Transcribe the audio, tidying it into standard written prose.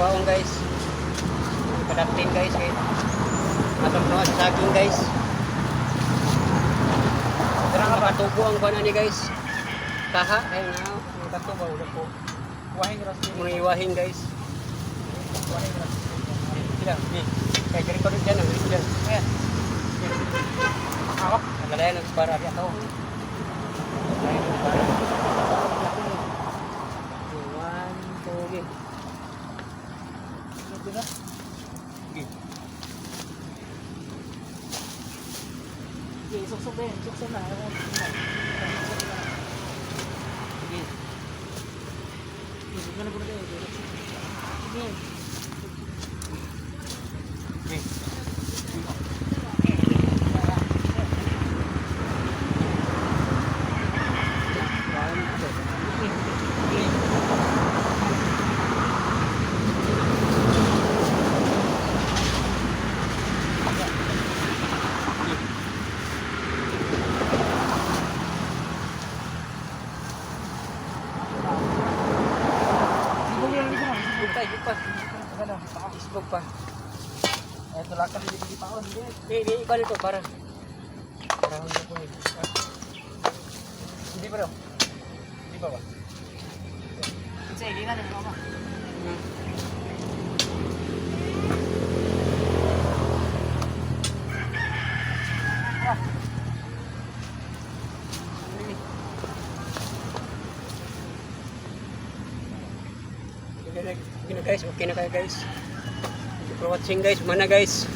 kuwaon guys. Kadaptin guys kay masok na sa saging guys. Pero nakatubo ang kuwan ni guys. Kaha ay na nakatubo ulo po. Wahing ras. Mga iwahin guys. Wahing ras. Sila, kay gari ko diyan ang diyan. Ayan. Ako. Nagalayan ang para di ato. One, two, game. Ito na. Game. Okay, suksok din. Suksok na. Game. Suksok na po na tayo. Sige. Game. Isbog pa. Ito lang kasi hindi paon. Hindi, ikaw nito para. Para hindi ko eh. Hindi pa daw. Hindi pa ba? Kasi hindi na mama. Guys, okay na kayo guys. Thank you for watching guys. Mana guys.